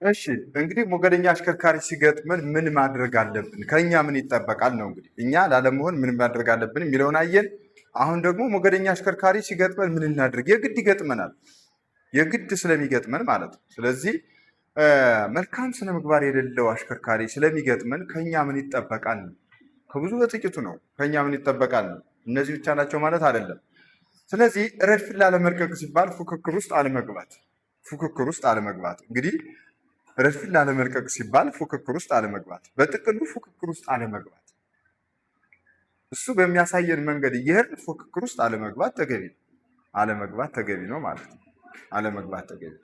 እሺ እንግዲህ ሞገደኛ አሽከርካሪ ሲገጥመን ምን ማድረግ አለብን? ከኛ ምን ይጠበቃል ነው እንግዲህ እኛ ላለመሆን ምን ማድረግ አለብን የሚለውን አየን። አሁን ደግሞ ሞገደኛ አሽከርካሪ ሲገጥመን ምን እናድርግ? የግድ ይገጥመናል፣ የግድ ስለሚገጥመን ማለት ነው። ስለዚህ መልካም ስነ ምግባር የሌለው አሽከርካሪ ስለሚገጥመን ከኛ ምን ይጠበቃል? ከብዙ በጥቂቱ ነው። ከኛ ምን ይጠበቃል? እነዚህ ብቻ ናቸው ማለት አይደለም። ስለዚህ ረድፍን ላለመልቀቅ ሲባል ፉክክር ውስጥ አለመግባት፣ ፉክክር ውስጥ አለመግባት እንግዲህ ረድፍን ላለመልቀቅ ሲባል ፉክክር ውስጥ አለመግባት፣ በጥቅሉ ፉክክር ውስጥ አለመግባት፣ እሱ በሚያሳየን መንገድ እየሄድን ፉክክር ውስጥ አለመግባት ተገቢ ነው። አለመግባት ተገቢ ነው ማለት ነው። አለመግባት ተገቢ።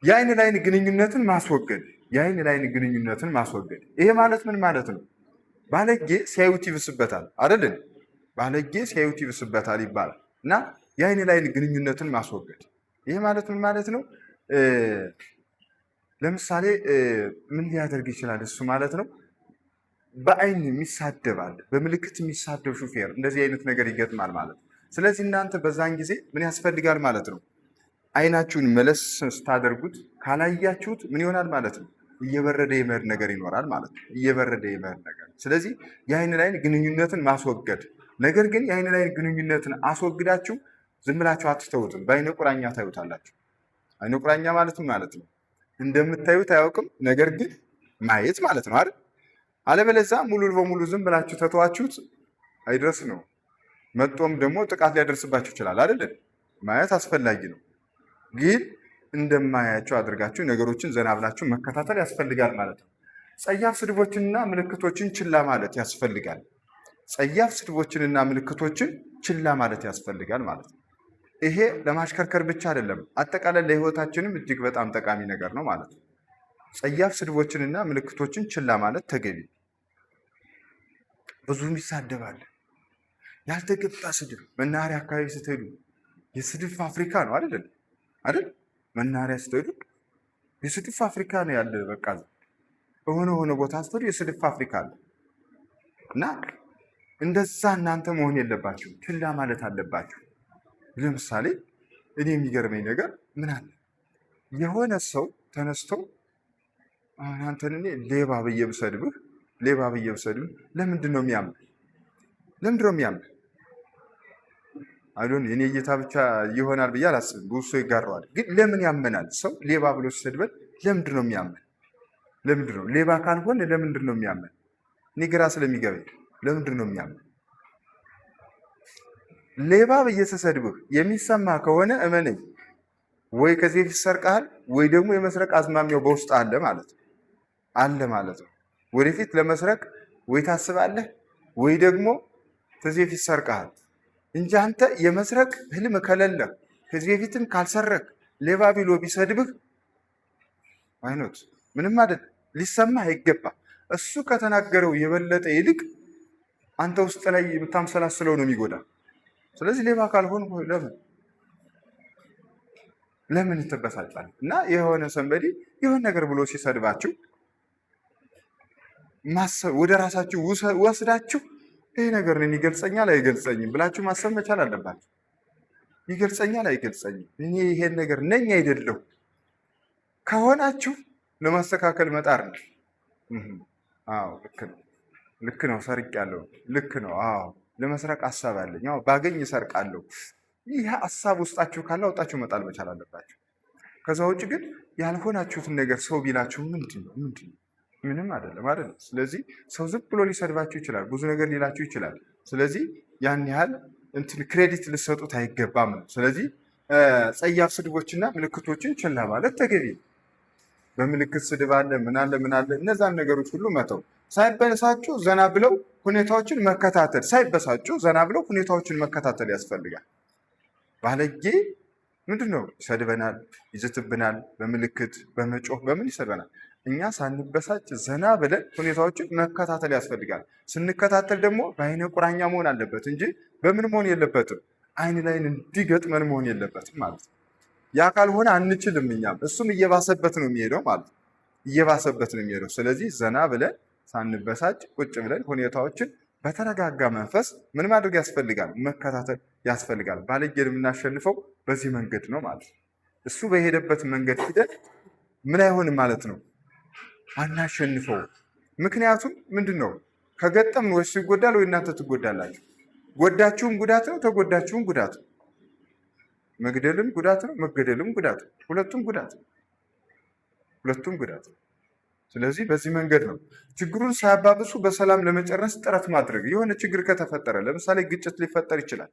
የአይን ላይን ግንኙነትን ማስወገድ፣ የአይን ላይን ግንኙነትን ማስወገድ። ይሄ ማለት ምን ማለት ነው? ባለጌ ሲያዩት ይብስበታል አይደል? ባለጌ ሲያዩት ይብስበታል ይባላል እና የአይን ላይን ግንኙነትን ማስወገድ። ይሄ ማለት ምን ማለት ነው? ለምሳሌ ምን ሊያደርግ ይችላል እሱ ማለት ነው? በአይን የሚሳደባል፣ በምልክት የሚሳደብ ሹፌር እንደዚህ አይነት ነገር ይገጥማል ማለት ነው። ስለዚህ እናንተ በዛን ጊዜ ምን ያስፈልጋል ማለት ነው? አይናችሁን መለስ ስታደርጉት ካላያችሁት ምን ይሆናል ማለት ነው? እየበረደ የመሄድ ነገር ይኖራል ማለት ነው። እየበረደ የመሄድ ነገር። ስለዚህ የአይን ላይን ግንኙነትን ማስወገድ። ነገር ግን የአይን ላይን ግንኙነትን አስወግዳችሁ ዝም ብላችሁ አትተውትም። በአይነ ቁራኛ ታዩታላችሁ። አይነ ቁራኛ ማለት ምን ማለት ነው? እንደምታዩት አያውቅም፣ ነገር ግን ማየት ማለት ነው አይደል? አለበለዚያ ሙሉ በሙሉ ዝም ብላችሁ ተተዋችሁት አይድረስ ነው። መጦም ደግሞ ጥቃት ሊያደርስባችሁ ይችላል አይደል? ማየት አስፈላጊ ነው፣ ግን እንደማያቸው አድርጋችሁ ነገሮችን ዘና ብላችሁ መከታተል ያስፈልጋል ማለት ነው። ጸያፍ ስድቦችንና ምልክቶችን ችላ ማለት ያስፈልጋል። ጸያፍ ስድቦችንና ምልክቶችን ችላ ማለት ያስፈልጋል ማለት ነው። ይሄ ለማሽከርከር ብቻ አይደለም፣ አጠቃላይ ለህይወታችንም እጅግ በጣም ጠቃሚ ነገር ነው ማለት ነው። ጸያፍ ስድቦችንና ምልክቶችን ችላ ማለት ተገቢ። ብዙም ይሳደባል፣ ያልተገባ ስድብ። መናኸሪያ አካባቢ ስትሄዱ የስድብ ፋብሪካ ነው አይደል? አይደል? መናኸሪያ ስትሄዱ የስድብ ፋብሪካ ነው ያለ። በቃ በሆነ ቦታ ስትሄዱ የስድብ ፋብሪካ አለ እና እንደዛ እናንተ መሆን የለባችሁ፣ ችላ ማለት አለባችሁ። ለምሳሌ እኔ የሚገርመኝ ነገር ምን አለ የሆነ ሰው ተነስቶ አንተን እኔ ሌባ ብዬ ብሰድብህ ለምንድን ነው የሚያምህ? ለምንድን ነው የሚያምህ? አይዶን የኔ እይታ ብቻ ይሆናል ብዬ አላስብም። ብዙ ሰው ይጋራዋል። ግን ለምን ያመናል? ሰው ሌባ ብሎ ሲሰድበን ለምንድን ነው የሚያመን? ለምንድን ነው ሌባ ካልሆነ ለምንድን ነው የሚያመን? እኔ ግራ ስለሚገባኝ ለምንድን ነው የሚያመን? ሌባ ብዬ ስሰድብህ የሚሰማ ከሆነ እመነኝ፣ ወይ ከዚህ በፊት ሰርቀሃል፣ ወይ ደግሞ የመስረቅ አዝማሚያው በውስጥ አለ ማለት ነው። ወደፊት ለመስረቅ ወይ ታስባለህ፣ ወይ ደግሞ ከዚህ በፊት ሰርቀሃል እንጂ አንተ የመስረቅ ህልም ከሌለ ከዚህ በፊትም ካልሰረቅ ሌባ ቢሎ ቢሰድብህ አይኖት ምንም አይደል፣ ሊሰማህ አይገባ። እሱ ከተናገረው የበለጠ ይልቅ አንተ ውስጥ ላይ የምታምሰላስለው ነው የሚጎዳ። ስለዚህ ሌባ ካልሆን ለምን ትበሳጫለህ? እና የሆነ ሰንበዲ የሆነ ነገር ብሎ ሲሰድባችሁ ማሰብ ወደ ራሳችሁ ወስዳችሁ ይሄ ነገር እኔን ይገልጸኛል አይገልጸኝም ብላችሁ ማሰብ መቻል አለባችሁ። ይገልጸኛል አይገልጸኝም፣ እኔ ይሄን ነገር ነኝ አይደለሁ ከሆናችሁ ለማስተካከል መጣር ነው። አዎ ልክ ነው፣ ሰርቄያለሁ፣ ልክ ነው፣ አዎ ለመስረቅ ሀሳብ አለኝ፣ አዎ ባገኝ እሰርቃለሁ። ይህ ሀሳብ ውስጣችሁ ካለ አውጣችሁ መጣል መቻል አለባችሁ። ከዛ ውጭ ግን ያልሆናችሁትን ነገር ሰው ቢላችሁ ምንድን ነው? ምንም አይደለም አይደል? ስለዚህ ሰው ዝም ብሎ ሊሰድባችሁ ይችላል፣ ብዙ ነገር ሊላችሁ ይችላል። ስለዚህ ያን ያህል ክሬዲት ልሰጡት አይገባም ነው። ስለዚህ ጸያፍ ስድቦችና ምልክቶችን ችላ ማለት ተገቢ ነው። በምልክት ስድብ አለ፣ ምን አለ፣ እነዛን ነገሮች ሁሉ መተው፣ ሳይበሳጩ ዘና ብለው ሁኔታዎችን መከታተል፣ ሳይበሳጩ ዘና ብለው ሁኔታዎችን መከታተል ያስፈልጋል። ባለጌ ምንድን ነው? ይሰድበናል፣ ይዝትብናል፣ በምልክት በመጮህ በምን ይሰድበናል። እኛ ሳንበሳጭ ዘና ብለን ሁኔታዎችን መከታተል ያስፈልጋል። ስንከታተል ደግሞ በአይነ ቁራኛ መሆን አለበት እንጂ በምን መሆን የለበትም? አይን ላይን እንዲገጥመን መሆን የለበትም ማለት ነው። ያ ካልሆነ አንችልም። እኛም እሱም እየባሰበት ነው የሚሄደው ማለት ነው። እየባሰበት ነው የሚሄደው። ስለዚህ ዘና ብለን ሳንበሳጭ ቁጭ ብለን ሁኔታዎችን በተረጋጋ መንፈስ ምን ማድረግ ያስፈልጋል? መከታተል ያስፈልጋል። ባለጌን የምናሸንፈው በዚህ መንገድ ነው ማለት ነው። እሱ በሄደበት መንገድ ሂደን ምን አይሆንም ማለት ነው? አናሸንፈው። ምክንያቱም ምንድን ነው ከገጠምን ወይ እሱ ይጎዳል ወይ እናንተ ትጎዳላችሁ። ጎዳችሁም ጉዳት ነው፣ ተጎዳችሁም ጉዳት ነው። መግደልም ጉዳት ነው፣ መገደልም ጉዳት ነው። ሁለቱም ጉዳት ነው፣ ሁለቱም ጉዳት ነው። ስለዚህ በዚህ መንገድ ነው ችግሩን ሳያባብሱ በሰላም ለመጨረስ ጥረት ማድረግ። የሆነ ችግር ከተፈጠረ ለምሳሌ ግጭት ሊፈጠር ይችላል።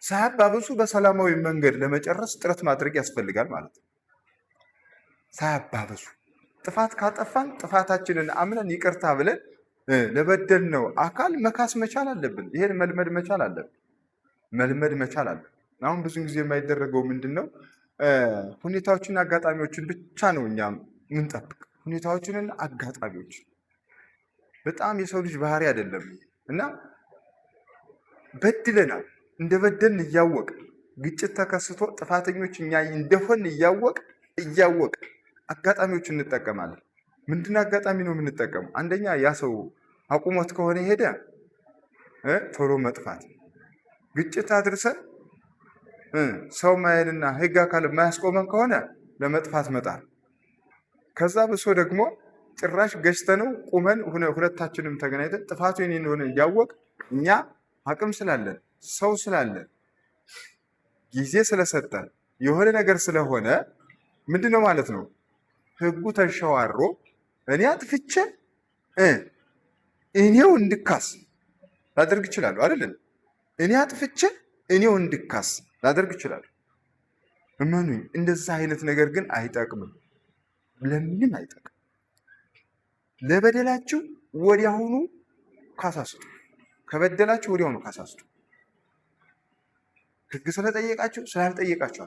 ሳያባብሱ በሰላማዊ መንገድ ለመጨረስ ጥረት ማድረግ ያስፈልጋል ማለት ነው። ሳያባብሱ ጥፋት ካጠፋን ጥፋታችንን አምነን ይቅርታ ብለን ለበደልነው አካል መካስ መቻል አለብን። ይሄን መልመድ መቻል አለብን። መልመድ መቻል አለብን። አሁን ብዙ ጊዜ የማይደረገው ምንድን ነው? ሁኔታዎችና አጋጣሚዎችን ብቻ ነው እኛ ምንጠብቅ። ሁኔታዎችንና አጋጣሚዎችን በጣም የሰው ልጅ ባህሪ አይደለም እና በድለናል። እንደ በደልን እያወቅ ግጭት ተከስቶ ጥፋተኞች እኛ እንደሆን እያወቅ አጋጣሚዎችን እንጠቀማለን። ምንድን አጋጣሚ ነው የምንጠቀመው? አንደኛ ያ ሰው አቁሞት ከሆነ ሄደ ቶሎ መጥፋት፣ ግጭት አድርሰን ሰው ማየንና ሕግ አካል የማያስቆመን ከሆነ ለመጥፋት መጣር። ከዛ ብሶ ደግሞ ጭራሽ ገጭተነው ቁመን ሁለታችንም ተገናኝተን ጥፋቱ የኔ እንደሆነ እያወቅ እኛ አቅም ስላለን ሰው ስላለን ጊዜ ስለሰጠን የሆነ ነገር ስለሆነ ምንድን ነው ማለት ነው ሕጉ ተንሸዋሮ እኔ አጥፍቼ እኔው እንድካስ ላደርግ ይችላሉ አይደለም? እኔ አጥፍቼ እኔው እንድካስ ላደርግ ይችላሉ። እመኑኝ፣ እንደዛ አይነት ነገር ግን አይጠቅምም። ለምንም አይጠቅም። ለበደላችሁ ወዲያውኑ ካሳ ስጡ። ከበደላችሁ ወዲያውኑ ካሳ ስጡ። ሕግ ስለጠየቃችሁ ስላልጠየቃችሁ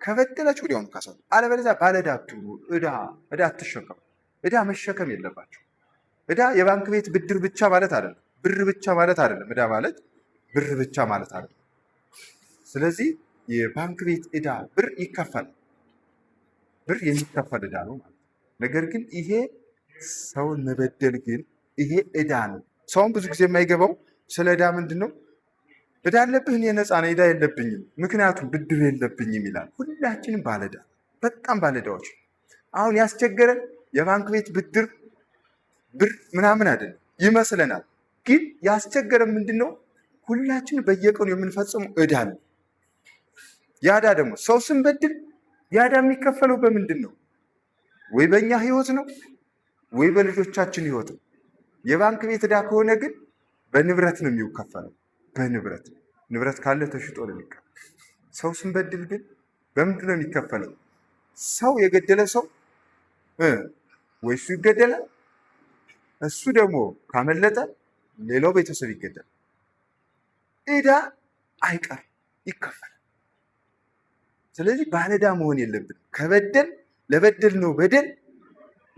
ከበደላችሁ ወዲያውኑ ካሳ ስጡ። አለበለዚያ ባለዕዳ አትሁኑ። ዕዳ አትሸከሙ። ዕዳ መሸከም የለባችሁ። ዕዳ የባንክ ቤት ብድር ብቻ ማለት አይደለም። ብር ብቻ ማለት አይደለም። ዕዳ ማለት ብር ብቻ ማለት አይደለም። ስለዚህ የባንክ ቤት ዕዳ ብር ይከፈላል። ብር የሚከፈል ዕዳ ነው ማለት። ነገር ግን ይሄ ሰውን መበደል ግን ይሄ ዕዳ ነው። ሰውን ብዙ ጊዜ የማይገባው ስለ ዕዳ ምንድን ነው? ዕዳ አለብህ፣ እኔ ነፃ ነኝ፣ ዕዳ የለብኝም፣ ምክንያቱም ብድር የለብኝም ይላል። ሁላችንም ባለዕዳ፣ በጣም ባለዕዳዎች። አሁን ያስቸገረን የባንክ ቤት ብድር ብር ምናምን አይደለም ይመስለናል። ግን ያስቸገረን ምንድን ነው? ሁላችንም በየቀኑ የምንፈጽመው ዕዳ ነው። ያ ዕዳ ደግሞ ሰው ስንበድል ያ ዕዳ የሚከፈለው በምንድን ነው? ወይ በእኛ ህይወት ነው ወይ በልጆቻችን ህይወት ነው። የባንክ ቤት ዕዳ ከሆነ ግን በንብረት ነው የሚከፈለው። ንብረት ካለ ተሽጦ ነው የሚከፈለው። ሰው ስንበድል ግን በምንድን ነው የሚከፈለው? ሰው የገደለ ሰው ወይ እሱ ይገደላል፣ እሱ ደግሞ ካመለጠ ሌላው ቤተሰብ ይገደላል። ዕዳ አይቀር ይከፈላል። ስለዚህ ባለዕዳ መሆን የለብን። ከበደል ለበደል ነው በደል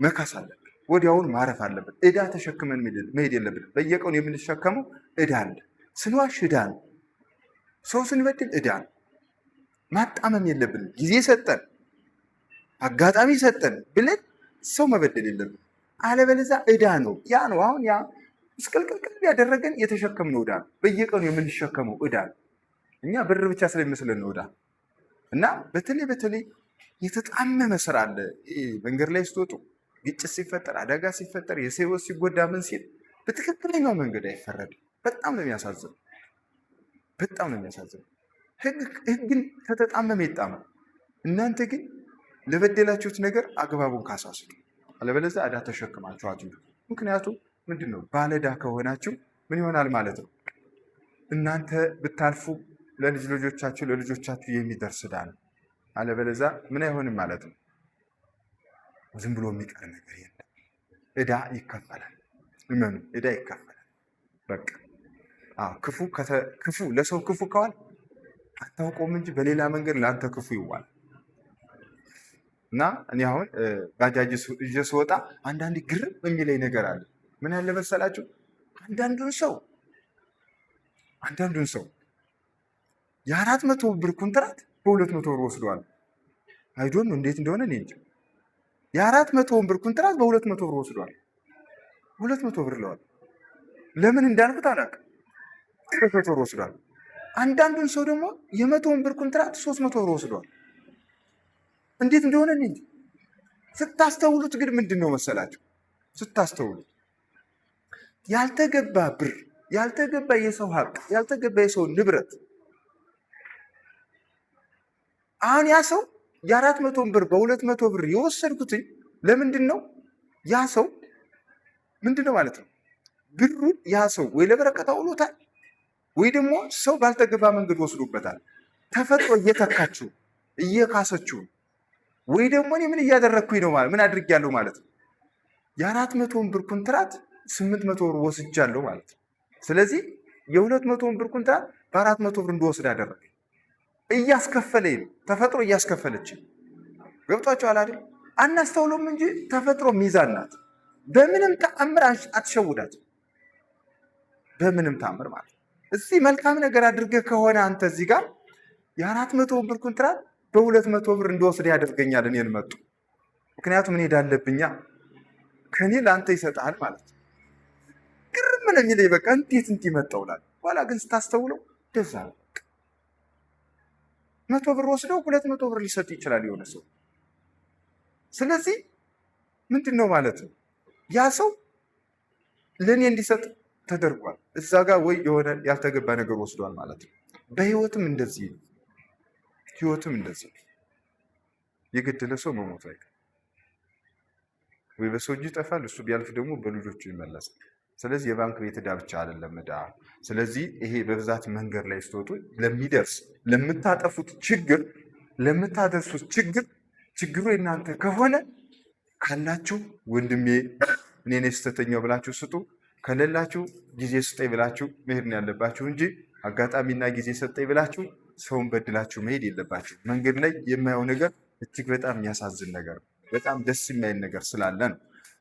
መካስ አለብን። ወዲያውን ማረፍ አለብን። ዕዳ ተሸክመን መሄድ የለብን። በየቀኑ የምንሸከመው ዕዳ አለ። ስንዋሽ ዕዳ ነው። ሰው ስንበድል ዕዳ ነው። ማጣመም የለብን። ጊዜ ሰጠን አጋጣሚ ሰጠን ብለን ሰው መበደል የለብን። አለበለዚያ ዕዳ ነው። ያ ነው አሁን ያ ምስቅልቅልቅል ያደረገን የተሸከምነው ዕዳ ነው። በየቀኑ የምንሸከመው ዕዳ ነው። እኛ ብር ብቻ ስለሚመስለን ነው ዕዳ። እና በተለይ የተጣመመ ስራ አለ። መንገድ ላይ ስትወጡ ግጭት ሲፈጠር፣ አደጋ ሲፈጠር፣ የሰው ሕይወት ሲጎዳ ምን ሲል በትክክለኛው መንገድ አይፈረድም። በጣም ነው የሚያሳዝነው። በጣም ነው የሚያሳዝነው። ሕግን ከተጣመመ ይጣመም። እናንተ ግን ለበደላችሁት ነገር አግባቡን ካሳ ስጡ። አለበለዚያ ዕዳ ተሸክማችሁ አትሂዱ። ምክንያቱም ምንድን ነው ባለዕዳ ከሆናችሁ ምን ይሆናል ማለት ነው? እናንተ ብታልፉ ለልጆቻችሁ የሚደርስ ዕዳ ነው። አለበለዚያ ምን አይሆንም ማለት ነው? ዝም ብሎ የሚቀር ነገር የለም። ዕዳ ይከፈላል። እመኑ፣ ዕዳ ይከፈላል። በቃ ክፉ ለሰው ክፉ ከዋል አታውቀውም እንጂ በሌላ መንገድ ለአንተ ክፉ ይዋል። እና እኔ አሁን ባጃጅ ይዤ ስወጣ አንዳንድ ግርም የሚለኝ ነገር አለ። ምን ያለ መሰላችሁ? አንዳንዱን ሰው የ400 ብር ኮንትራት በ200 ብር ወስደዋል። አይዶን እንዴት እንደሆነ እኔ እንጃ። የ400 ብር ኮንትራት በ200 ብር ወስደዋል። 200 ብር ለዋል። ለምን እንዳልኩት አላውቅም። 200 ብር ወስደዋል። አንዳንዱን ሰው ደግሞ የ100 ብር ኮንትራት 300 ብር ወስደዋል። እንዴት እንደሆነ እኔ እንጃ። ስታስተውሉት ግን ምንድን ነው መሰላችሁ? ስታስተውሉት ያልተገባ ብር፣ ያልተገባ የሰው ሀብት፣ ያልተገባ የሰው ንብረት አሁን ያ ሰው የ400 ብር በ200 ብር የወሰድኩትኝ ለምንድን ነው? ያ ሰው ምንድን ነው ማለት ነው ብሩን ያ ሰው ወይ ለበረከት አውሎታል ወይ ደግሞ ሰው ባልተገባ መንገድ ወስዶበታል። ተፈጥሮ እየተካችው እየካሰችው ወይ ደግሞ እኔ ምን እያደረግኩኝ ነው ማለት ምን አድርጌያለሁ ማለት ነው። የ400 ብር ኮንትራት 800 ብር ወስጃለሁ ማለት ነው። ስለዚህ የ200 ብር ኮንትራት በ400 ብር እንድወስድ አደረገ። እያስከፈለኝ ነው፣ ተፈጥሮ እያስከፈለች። ገብቷችኋል አይደል? አናስተውሎም እንጂ ተፈጥሮ ሚዛን ናት። በምንም ተአምር አትሸውዳት፣ በምንም ተአምር ማለት ነው። እዚህ መልካም ነገር አድርገህ ከሆነ አንተ እዚህ ጋር የ400 ብር ኮንትራት በ200 ብር እንድወስድ ያደርገኛል እኔን መጡ። ምክንያቱም እኔ ዳለብኛ ከኔ ለአንተ ይሰጣል ማለት ነው። ግርም ነው የሚለኝ በቃ እንዴት እንዲህ መጣውላል። ኋላ ግን ስታስተውለው ደዛ ነው። 100 ብር ወስደው 200 ብር ሊሰጥ ይችላል የሆነ ሰው። ስለዚህ ምንድን ነው ማለት ነው ያ ሰው ለእኔ እንዲሰጥ ተደርጓል። እዛ ጋር ወይ የሆነ ያልተገባ ነገር ወስዷል ማለት ነው። በህይወትም እንደዚህ ነው። ህይወትም እንደዚህ ነው። የገደለ ሰው መሞቱ አይቀርም። ወይ በሰው እጅ ይጠፋል፣ እሱ ቢያልፍ ደግሞ በልጆቹ ይመለሳል። ስለዚህ የባንክ ቤት ዕዳ ብቻ አይደለም ዕዳ። ስለዚህ ይሄ በብዛት መንገድ ላይ ስትወጡ ለሚደርስ ለምታጠፉት ችግር ለምታደርሱት ችግሩ የእናንተ ከሆነ ካላችሁ ወንድሜ እኔ ነኝ ስህተተኛው ብላችሁ ስጡ። ከሌላችሁ ጊዜ ስጠኝ ብላችሁ መሄድ ነው ያለባችሁ እንጂ አጋጣሚና ጊዜ ሰጠኝ ብላችሁ ሰውን በድላችሁ መሄድ የለባችሁ። መንገድ ላይ የማየው ነገር እጅግ በጣም የሚያሳዝን ነገር ነው። በጣም ደስ የማይል ነገር ስላለ ነው።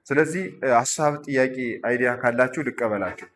ስለዚህ ሀሳብ፣ ጥያቄ፣ አይዲያ ካላችሁ ልቀበላችሁ።